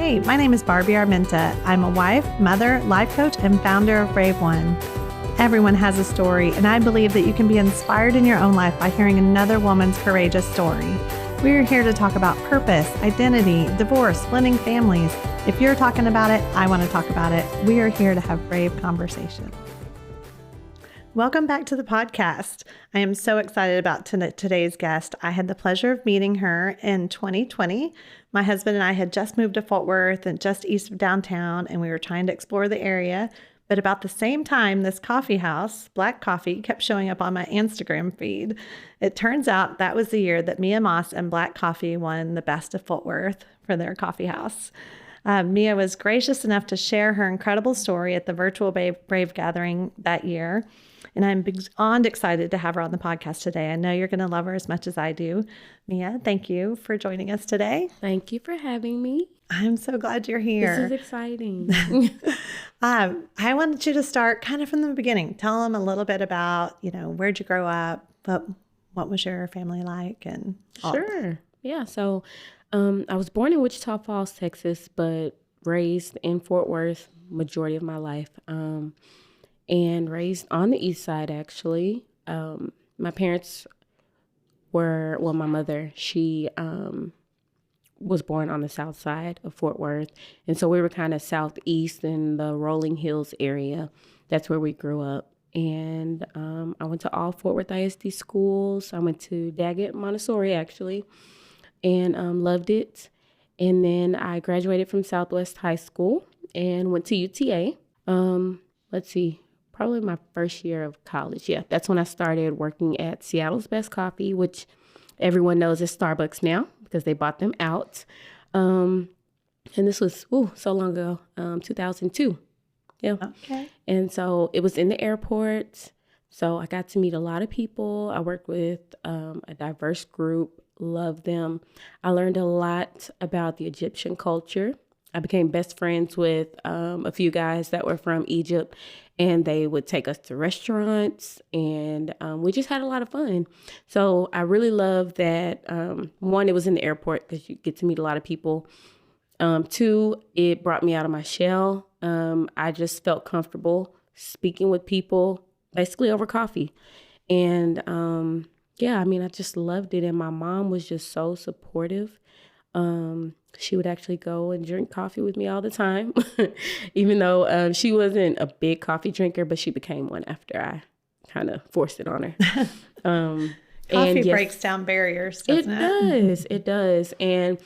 Hey, my name is Barbie Armenta. I'm a wife, mother, life coach, and founder of Brave One. Everyone has a story, and I believe that you can be inspired in your own life by hearing another woman's courageous story. We're here to talk about purpose, identity, divorce, splitting families. If you're talking about it, I want to talk about it. We are here to have brave conversations. Welcome back to the podcast. I am so excited about today's guest. I had the pleasure of meeting her in 2020. My husband and I had just moved to Fort Worth and just east of downtown, and we were trying to explore the area. But about the same time, this coffee house, Black Coffee, kept showing up on my Instagram feed. It turns out that was the year that Mia Moss and Black Coffee won the Best of Fort Worth for their coffee house. Mia was gracious enough to share her incredible story at the virtual Brave Gathering that year. And I'm beyond excited to have her on the podcast today. I know you're going to love her as much as I do. Mia, thank you for joining us today. Thank you for having me. I'm so glad you're here. This is exciting. I wanted you to start kind of from the beginning. Tell them a little bit about, where'd you grow up? What was your family like? And Sure. Yeah. So I was born in Wichita Falls, Texas, but raised in Fort Worth majority of my life. And raised on the east side, actually. My parents my mother, she was born on the south side of Fort Worth. And so we were kind of southeast in the Rolling Hills area. That's where we grew up. And I went to all Fort Worth ISD schools. I went to Daggett Montessori, actually, and loved it. And then I graduated from Southwest High School and went to UTA. Probably my first year of college. Yeah, that's when I started working at Seattle's Best Coffee, which everyone knows is Starbucks now because they bought them out. And this was, so long ago, 2002. Yeah. Okay. And so it was in the airport. So I got to meet a lot of people. I worked with a diverse group, loved them. I learned a lot about the Egyptian culture. I became best friends with a few guys that were from Egypt, and they would take us to restaurants, and we just had a lot of fun. So I really love that, one, it was in the airport because you get to meet a lot of people. Two, it brought me out of my shell. I just felt comfortable speaking with people basically over coffee. And I just loved it. And my mom was just so supportive. She would actually go and drink coffee with me all the time, even though she wasn't a big coffee drinker, but she became one after I kind of forced it on her. Coffee breaks down barriers, doesn't it? It does. And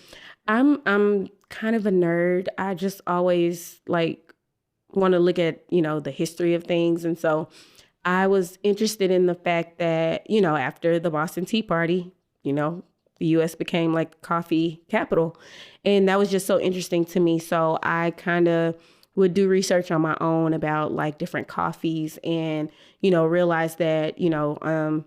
I'm kind of a nerd. I just always want to look at, the history of things. And so I was interested in the fact that, after the Boston Tea Party, the U.S. became coffee capital. And that was just so interesting to me. So I kind of would do research on my own about different coffees and, realize that, in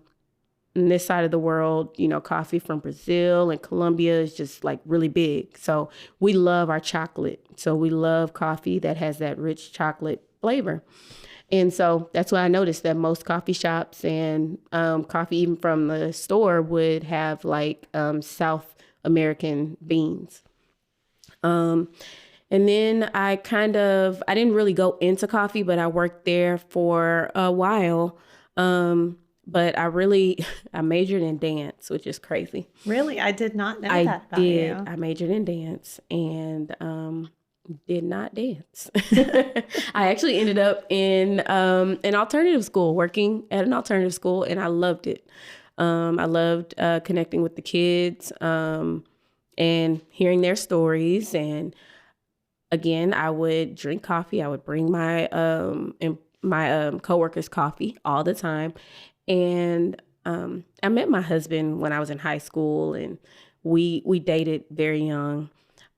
this side of the world, coffee from Brazil and Colombia is just really big. So we love our chocolate. So we love coffee that has that rich chocolate flavor. And so that's why I noticed that most coffee shops and coffee even from the store would have South American beans. And then I didn't really go into coffee, but I worked there for a while. But I majored in dance, which is crazy. Really? I did not know that about you. I majored in dance and did not dance. I actually ended up in an alternative school, working at an alternative school, and I loved it. I loved connecting with the kids and hearing their stories. And again, I would drink coffee. I would bring my coworkers coffee all the time. And I met my husband when I was in high school, and we dated very young.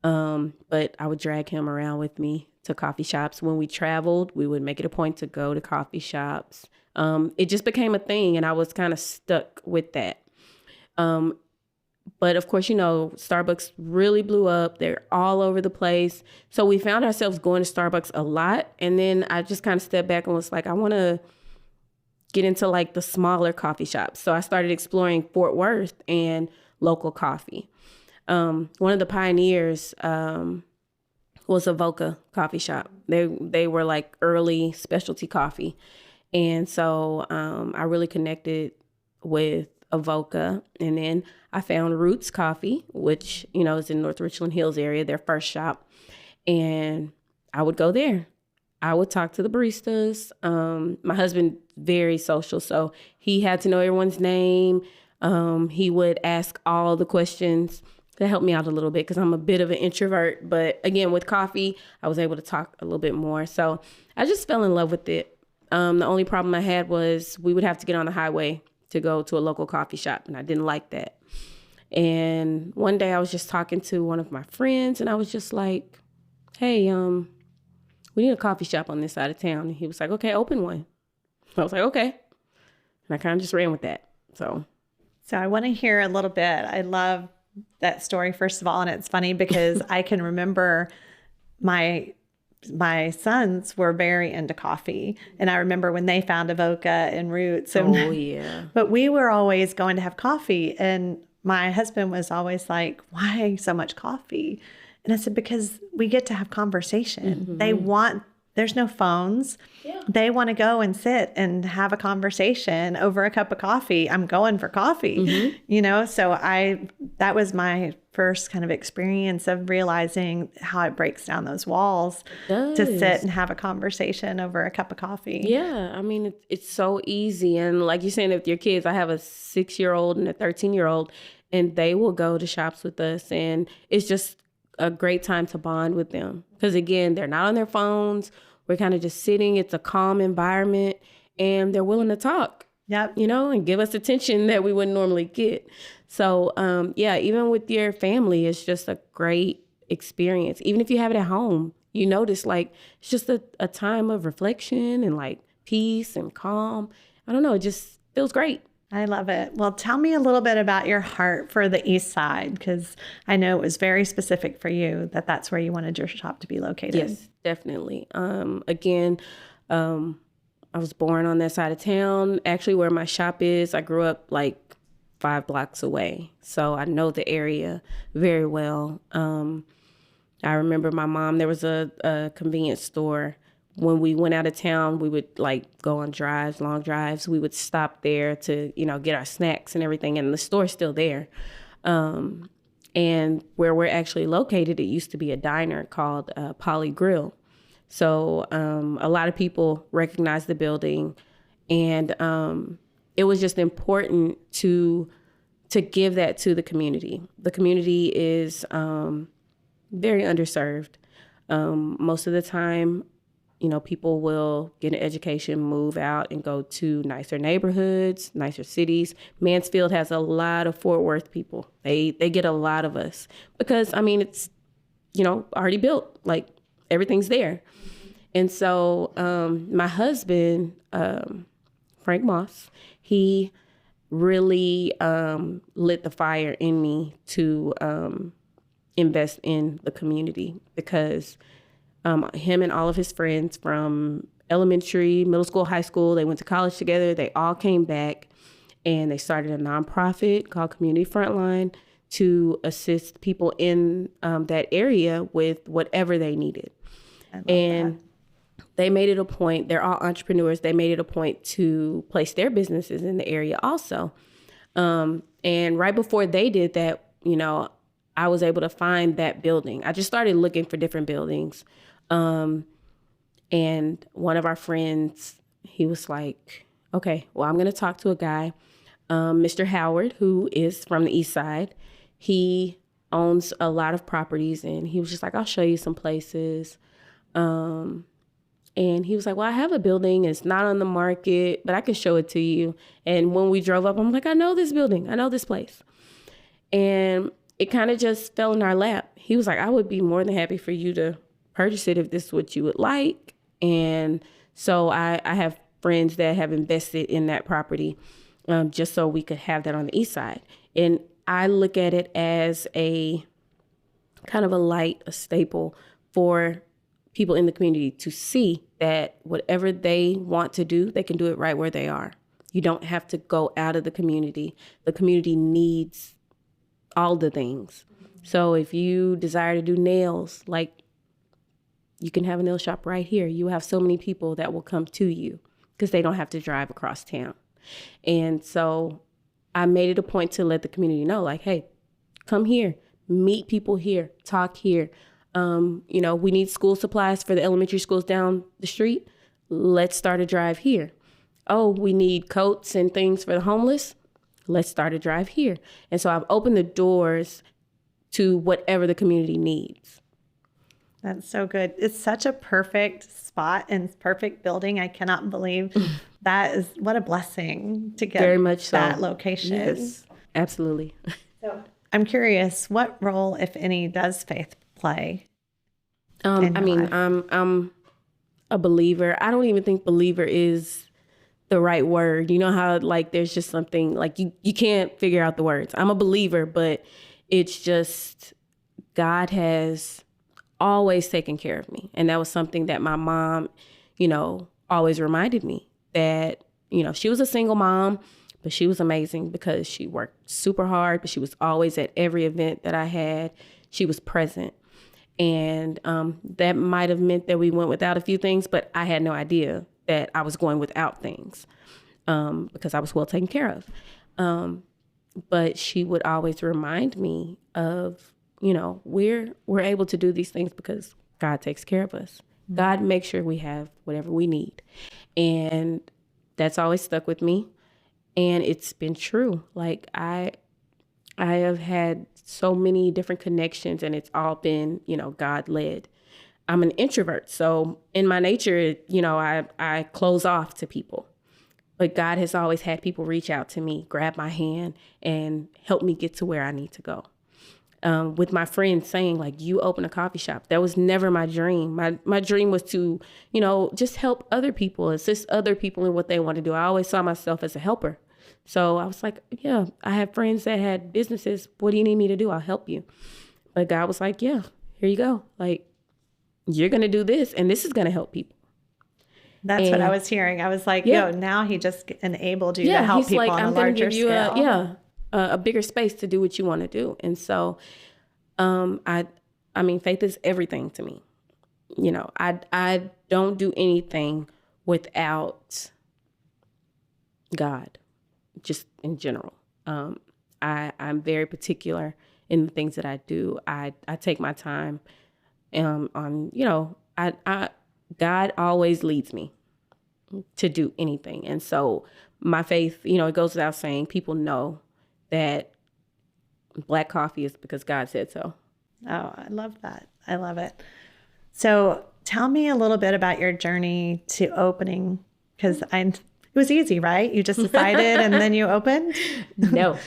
But I would drag him around with me to coffee shops. When we traveled, we would make it a point to go to coffee shops. It just became a thing, and I was kind of stuck with that. But of course, Starbucks really blew up. They're all over the place. So we found ourselves going to Starbucks a lot. And then I just kind of stepped back and was like, I want to get into the smaller coffee shops. So I started exploring Fort Worth and local coffee. One of the pioneers was Avoca Coffee Shop. They were like early specialty coffee. And so I really connected with Avoca. And then I found Roots Coffee, which, is in North Richland Hills area, their first shop. And I would go there. I would talk to the baristas. My husband, very social, so he had to know everyone's name. He would ask all the questions. That helped me out a little bit because I'm a bit of an introvert. But again, with coffee, I was able to talk a little bit more. So I just fell in love with it. The only problem I had was we would have to get on the highway to go to a local coffee shop, and I didn't like that. And one day I was just talking to one of my friends, and I was just like, hey, we need a coffee shop on this side of town. And he was like, okay, open one. I was like, okay. And I kind of just ran with that. So I want to hear a little bit. I love that story, first of all. And it's funny because I can remember my sons were very into coffee. And I remember when they found Avoca and Roots. And, oh, yeah. But we were always going to have coffee. And my husband was always like, why so much coffee? And I said, because we get to have conversation. Mm-hmm. There's no phones. Yeah. They want to go and sit and have a conversation over a cup of coffee. I'm going for coffee, mm-hmm. So that was my first kind of experience of realizing how it breaks down those walls to sit and have a conversation over a cup of coffee. Yeah. I mean, it's so easy. And like you're saying, with your kids, I have a 6-year-old and a 13-year-old, and they will go to shops with us. And it's just a great time to bond with them. Because again, they're not on their phones. We're kind of just sitting. It's a calm environment, and they're willing to talk. Yep. And give us attention that we wouldn't normally get. So, even with your family, it's just a great experience. Even if you have it at home, you notice like it's just a time of reflection and like peace and calm. I don't know. It just feels great. I love it. Well, tell me a little bit about your heart for the East Side, because I know it was very specific for you that's where you wanted your shop to be located. Yes, definitely. I was born on that side of town. Actually, where my shop is, I grew up like 5 blocks away. So I know the area very well. I remember my mom, there was a convenience store. When we went out of town, we would like go on long drives. We would stop there to, get our snacks and everything. And the store's still there. And where we're actually located, it used to be a diner called Polly Grill. So a lot of people recognize the building. And it was just important to give that to the community. The community is very underserved. Most of the time, people will get an education, move out, and go to nicer neighborhoods, nicer cities. Mansfield has a lot of Fort Worth people. They get a lot of us because, it's, already built. Like, everything's there. And so my husband, Frank Moss, he really lit the fire in me to invest in the community because him and all of his friends from elementary, middle school, high school, they went to college together. They all came back and they started a nonprofit called Community Frontline to assist people in that area with whatever they needed. And they made it a point, they're all entrepreneurs, they made it a point to place their businesses in the area also. And right before they did that, I was able to find that building. I just started looking for different buildings. And one of our friends, he was like, okay, well, I'm going to talk to a guy, Mr. Howard, who is from the East Side. He owns a lot of properties, and he was just like, I'll show you some places. And he was like, well, I have a building. It's not on the market, but I can show it to you. And when we drove up, I'm like, I know this building. I know this place. And it kind of just fell in our lap. He was like, I would be more than happy for you to purchase it if this is what you would like. And so I have friends that have invested in that property just so we could have that on the East Side. And I look at it as a kind of a staple for people in the community to see that whatever they want to do, they can do it right where they are. You don't have to go out of the community. The community needs all the things. So if you desire to do nails, like You can have a nail shop right here. You have so many people that will come to you because they don't have to drive across town. And so I made it a point to let the community know, like, hey, come here, meet people here, talk here. We need school supplies for the elementary schools down the street. Let's start a drive here. Oh, we need coats and things for the homeless. Let's start a drive here. And so I've opened the doors to whatever the community needs. That's so good. It's such a perfect spot and perfect building. I cannot believe that is what a blessing to get very much that so. location. Yes, absolutely. So I'm curious, what role, if any, does faith play? I'm a believer. I don't even think believer is the right word. You know how like there's just something like you can't figure out the words. I'm a believer, but it's just God has always taken care of me. And that was something that my mom, always reminded me that, she was a single mom, but she was amazing because she worked super hard, but she was always at every event that I had. She was present. And that might have meant that we went without a few things, but I had no idea that I was going without things because I was well taken care of. But she would always remind me of, we're able to do these things because God takes care of us. Mm-hmm. God makes sure we have whatever we need. And that's always stuck with me. And it's been true. Like I have had so many different connections and it's all been, God led. I'm an introvert. So in my nature, I close off to people. But God has always had people reach out to me, grab my hand, and help me get to where I need to go. With my friends saying, like, you open a coffee shop. That was never my dream. My dream was to, just help other people, assist other people in what they want to do. I always saw myself as a helper. So I was like, yeah, I have friends that had businesses. What do you need me to do? I'll help you. But God was like, yeah, here you go. Like, you're going to do this, and this is going to help people. That's what I was hearing. I was like, now he just enabled you to help people like, on I'm a larger give you scale. A bigger space to do what you want to do. And so, faith is everything to me. I don't do anything without God, just in general. I'm very particular in the things that I do. I take my time God always leads me to do anything. And so my faith, it goes without saying, people know that black coffee is because God said so. Oh, I love that. I love it. So tell me a little bit about your journey to opening, because it was easy, right? You just decided and then you opened? No,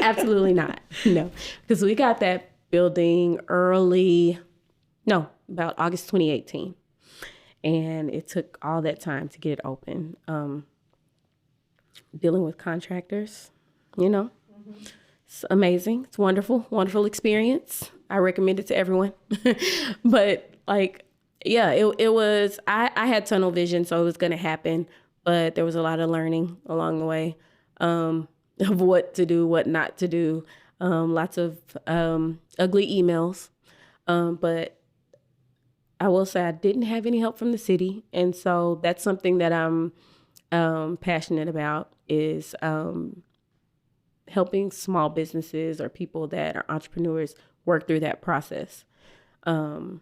absolutely not. No, because we got that building about August 2018. And it took all that time to get it open. Dealing with contractors, It's amazing. It's wonderful, wonderful experience. I recommend it to everyone. But it was, I had tunnel vision, so it was going to happen. But there was a lot of learning along the way of what to do, what not to do. Lots of ugly emails. But I will say I didn't have any help from the city. And so that's something that I'm passionate about is helping small businesses or people that are entrepreneurs work through that process. And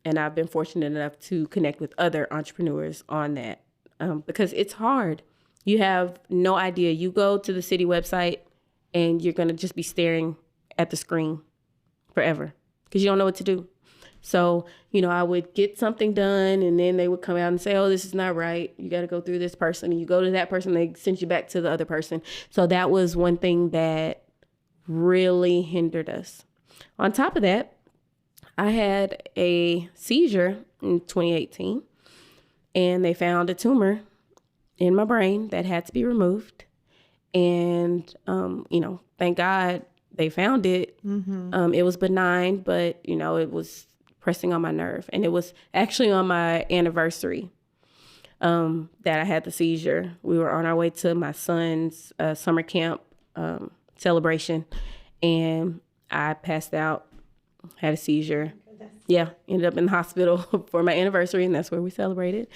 I've been fortunate enough to connect with other entrepreneurs on that because it's hard. You have no idea. You go to the city website and you're going to just be staring at the screen forever because you don't know what to do. So, I would get something done and then they would come out and say, oh, this is not right. You got to go through this person. And you go to that person, they send you back to the other person. So that was one thing that really hindered us. On top of that, I had a seizure in 2018 and they found a tumor in my brain that had to be removed. And, thank God they found it. Mm-hmm. It was benign, but, it was pressing on my nerve. And it was actually on my anniversary that I had the seizure. We were on our way to my son's summer camp celebration, and I passed out, had a seizure, Yeah, ended up in the hospital for my anniversary, and that's where we celebrated.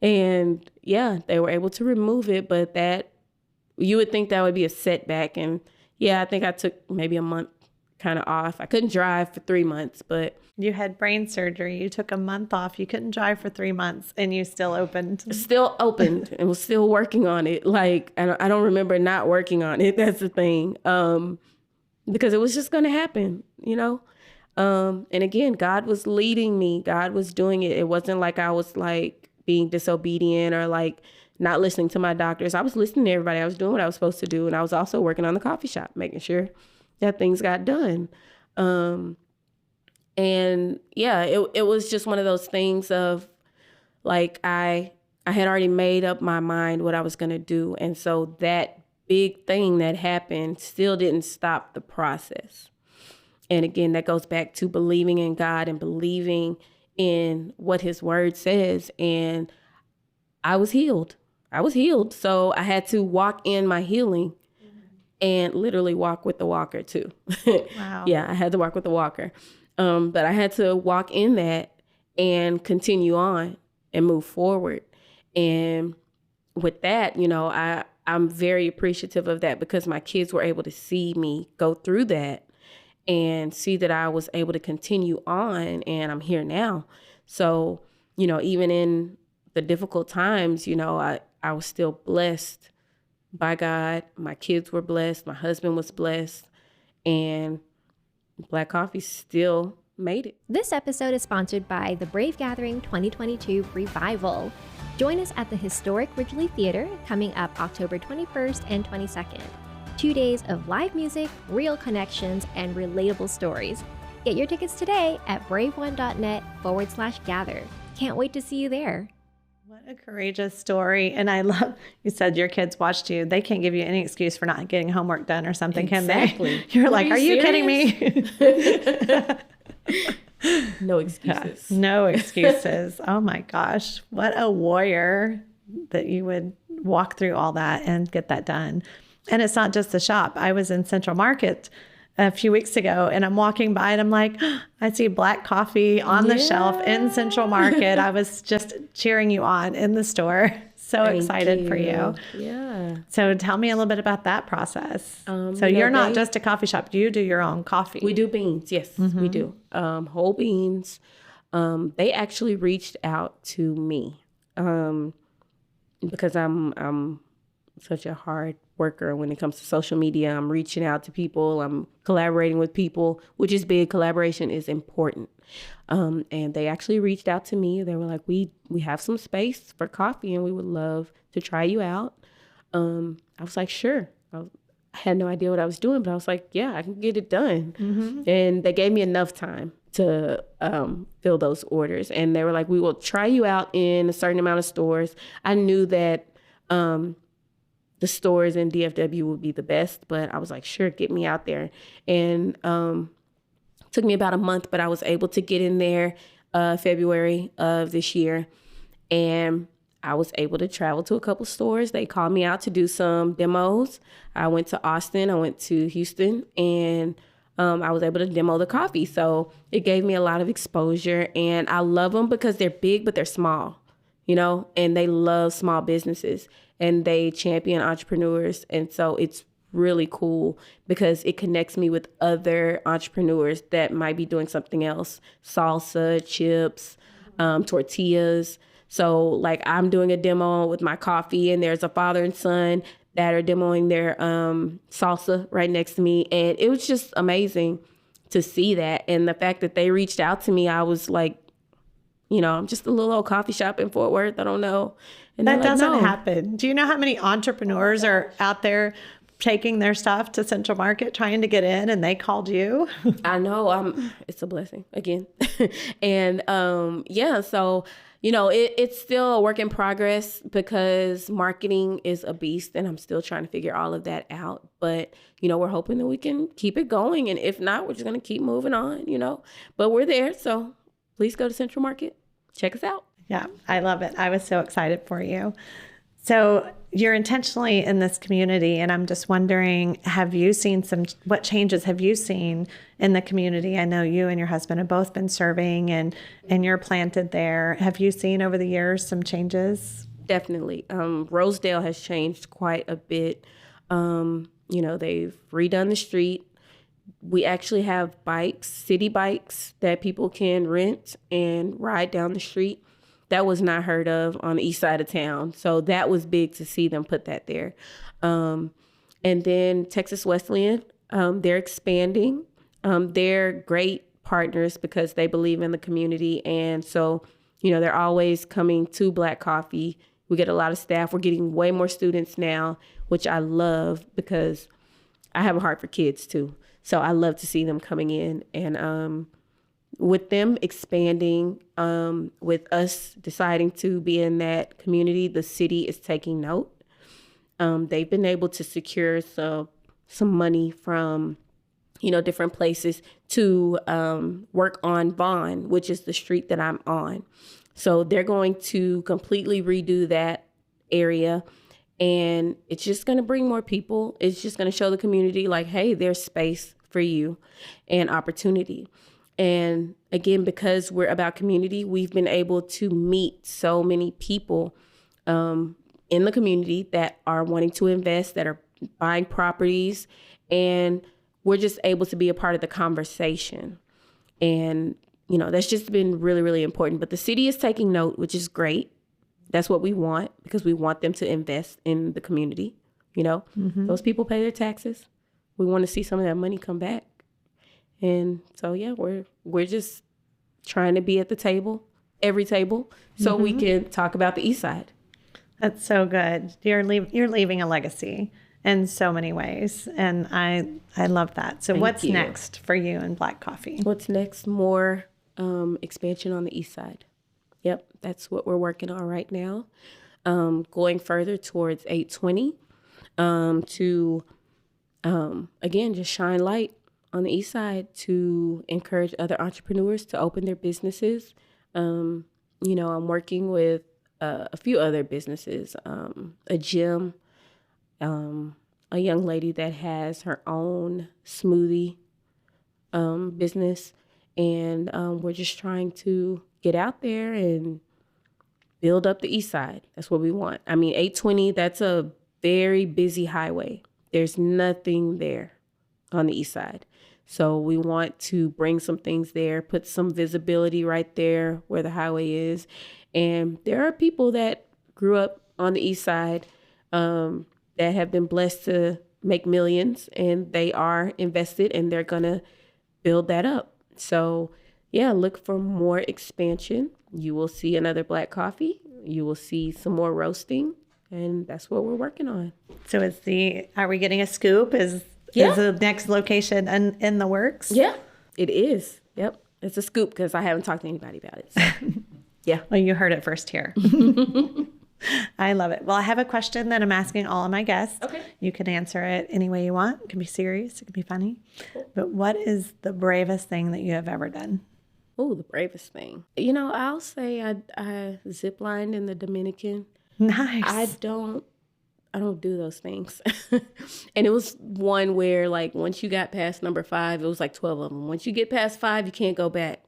And yeah, they were able to remove it, but that, you would think that would be a setback. And yeah, I think I took maybe a month kind of off. I couldn't drive for 3 months, but You had brain surgery. You took a month off. You couldn't drive for 3 months, and you still opened. still opened and was still working on it. Like, I don't remember not working on it. That's the thing. Because it was just going to happen, you know? And again, God was leading me. God was doing it. It wasn't like I was like being disobedient or like not listening to my doctors. I was listening to everybody. I was doing what I was supposed to do. And I was also working on the coffee shop, making sure that things got done. And yeah, it was just one of those things of like, I had already made up my mind what I was going to do. And so that big thing that happened still didn't stop the process. And again, that goes back to believing in God and believing in what his word says. And I was healed. So I had to walk in my healing and literally walk with the walker too. Wow. Yeah, I had to walk with the walker. But I had to walk in that and continue on and move forward. And with that, you know, I'm very appreciative of that because my kids were able to see me go through that and see that I was able to continue on, and I'm here now. So, you know, even in the difficult times, you know, I was still blessed by God. My kids were blessed. My husband was blessed, and Black Coffee still made it. This episode is sponsored by the Brave Gathering 2022 Revival. Join us at the historic Ridgely Theater coming up October 21st and 22nd. 2 days of live music, real connections, and relatable stories. Get your tickets today at braveone.net/gather. Can't wait to see you there. What a courageous story. And I love, you said your kids watched you. They can't give you any excuse for not getting homework done or something, Exactly. can they? You're like, are you kidding me? No excuses. No excuses. Oh my gosh. What a warrior that you would walk through all that and get that done. And it's not just the shop. I was in Central Market a few weeks ago and I'm walking by and I'm like, I see Black Coffee on the shelf in Central Market. I was just cheering you on in the store. So excited for you. Yeah. So tell me a little bit about that process. So you're not just a coffee shop. You do your own coffee. We do beans. Yes, we do. Whole beans. They actually reached out to me because I'm such a hard worker when it comes to social media. I'm reaching out to people. I'm collaborating with people, which is big. Collaboration is important. And they actually reached out to me. They were like, we have some space for coffee and we would love to try you out. I was like, sure. I had no idea what I was doing, but I was like, yeah, I can get it done. Mm-hmm. And they gave me enough time to fill those orders. And they were like, we will try you out in a certain amount of stores. I knew that the stores in DFW would be the best, but I was like, sure, get me out there. And took me about a month, but I was able to get in there February of this year. And I was able to travel to a couple stores. They called me out to do some demos. I went to Austin, I went to Houston, and I was able to demo the coffee. So it gave me a lot of exposure. And I love them because they're big, but they're small, you know, and they love small businesses and they champion entrepreneurs. And so it's really cool because it connects me with other entrepreneurs that might be doing something else, salsa, chips, tortillas. So like I'm doing a demo with my coffee and there's a father and son that are demoing their salsa right next to me. And it was just amazing to see that. And the fact that they reached out to me, I was like, you know, I'm just a little old coffee shop in Fort Worth. I don't know. And that doesn't happen. Do you know how many entrepreneurs are out there taking their stuff to Central Market, trying to get in, and they called you? I know. It's a blessing again. And yeah, so, you know, it's still a work in progress because marketing is a beast and I'm still trying to figure all of that out. But, you know, we're hoping that we can keep it going. And if not, we're just going to keep moving on, you know, but we're there. So please go to Central Market. Check us out. Yeah, I love it. I was so excited for you. So you're intentionally in this community, and I'm just wondering, what changes have you seen in the community? I know you and your husband have both been serving and you're planted there. Have you seen over the years some changes? Definitely. Rosedale has changed quite a bit. They've redone the street. We actually have bikes, city bikes that people can rent and ride down the street. That was not heard of on the east side of town. So that was big to see them put that there. And then Texas Wesleyan, they're expanding. They're great partners because they believe in the community. And so, they're always coming to Black Coffee. We get a lot of staff. We're getting way more students now, which I love because I have a heart for kids too. So I love to see them coming in, and with them expanding, with us deciding to be in that community, the city is taking note. They've been able to secure some money from, different places to work on Vaughn, which is the street that I'm on. So they're going to completely redo that area. And it's just going to bring more people. It's just going to show the community like, hey, there's space for you and opportunity. And again, because we're about community, we've been able to meet so many people in the community that are wanting to invest, that are buying properties. And we're just able to be a part of the conversation. And, that's just been really, really important. But the city is taking note, which is great. That's what we want, because we want them to invest in the community. Those people pay their taxes. We want to see some of that money come back. And so, yeah, we're just trying to be at the table, every table, so we can talk about the East Side. That's so good. You're leaving a legacy in so many ways, and I love that. So what's next for you in Black Coffee? What's next? More expansion on the East Side. Yep, that's what we're working on right now. Going further towards 820 to, again, just shine light on the East Side to encourage other entrepreneurs to open their businesses. I'm working with a few other businesses, a gym, a young lady that has her own smoothie business. And we're just trying to get out there and build up the East Side. That's what we want. 820, that's a very busy highway. There's nothing there on the East Side. So we want to bring some things there, put some visibility right there where the highway is. And there are people that grew up on the East Side that have been blessed to make millions, and they are invested, and they're going to build that up. So, yeah, look for more expansion. You will see another Black Coffee. You will see some more roasting, and that's what we're working on. So are we getting a scoop? Is the next location in the works? Yeah, it is. Yep. It's a scoop because I haven't talked to anybody about it. So. Yeah. Well, you heard it first here. I love it. Well, I have a question that I'm asking all of my guests. Okay. You can answer it any way you want. It can be serious. It can be funny. Cool. But what is the bravest thing that you have ever done? Oh, the bravest thing. I'll say I ziplined in the Dominican. Nice. I don't do those things. And it was one where, like, once you got past number 5, it was like 12 of them. Once you get past 5, you can't go back.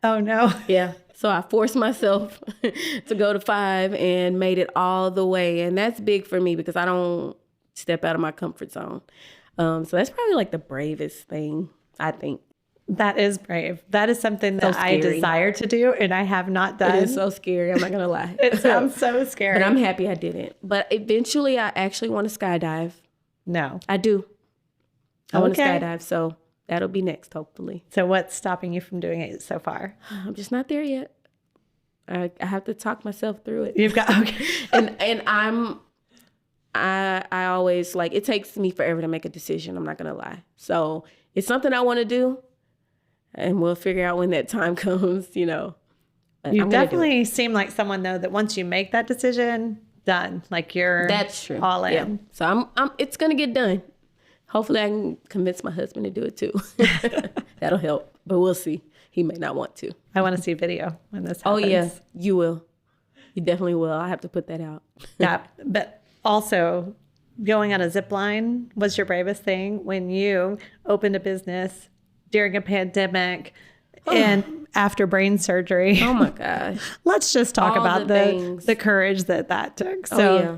Oh, no. Yeah. So I forced myself to go to 5 and made it all the way. And that's big for me because I don't step out of my comfort zone. So that's probably like the bravest thing, I think. That is brave. That is something that I desire to do, and I have not done. It is so scary. I'm not going to lie. It sounds so scary. But I'm happy I didn't. But eventually, I actually want to skydive. No. I do. I want to skydive, so that'll be next, hopefully. So what's stopping you from doing it so far? I'm just not there yet. I have to talk myself through it. You've got, okay. and I always, like, it takes me forever to make a decision. I'm not going to lie. So it's something I want to do. And we'll figure out when that time comes, You definitely seem like someone, though, that once you make that decision, done. Like that's true. All in. Yeah. So it's going to get done. Hopefully I can convince my husband to do it too. That'll help. But we'll see. He may not want to. I want to see video when this happens. Oh, yeah. You will. You definitely will. I have to put that out. Yeah. But Also, going on a zip line was your bravest thing when you opened a business during a pandemic and after brain surgery. Oh my gosh. Let's just talk All about the courage that took. So yeah.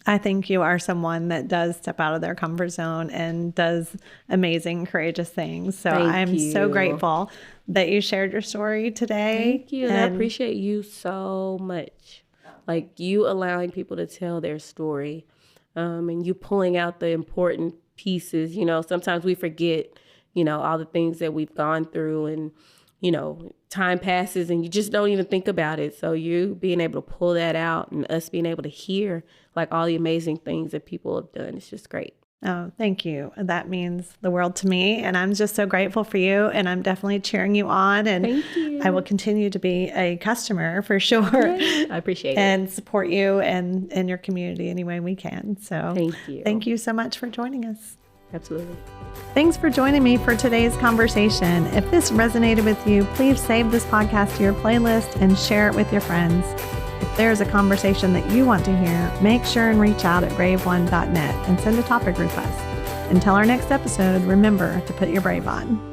I think you are someone that does step out of their comfort zone and does amazing, courageous things. So I'm so grateful that you shared your story today. Thank you. And I appreciate you so much. Like you allowing people to tell their story, and you pulling out the important pieces. You know, sometimes we forget, you know, all the things that we've gone through, and, you know, time passes and you just don't even think about it. So you being able to pull that out and us being able to hear like all the amazing things that people have done, it's just great. Oh, thank you. That means the world to me. And I'm just so grateful for you. And I'm definitely cheering you on. And Thank you. I will continue to be a customer for sure. Yay. I appreciate it. And support you and your community any way we can. So Thank you. Thank you so much for joining us. Absolutely. Thanks for joining me for today's conversation. If this resonated with you, please save this podcast to your playlist and share it with your friends. If there's a conversation that you want to hear, make sure and reach out at braveone.net and send a topic request. Until our next episode, remember to put your brave on.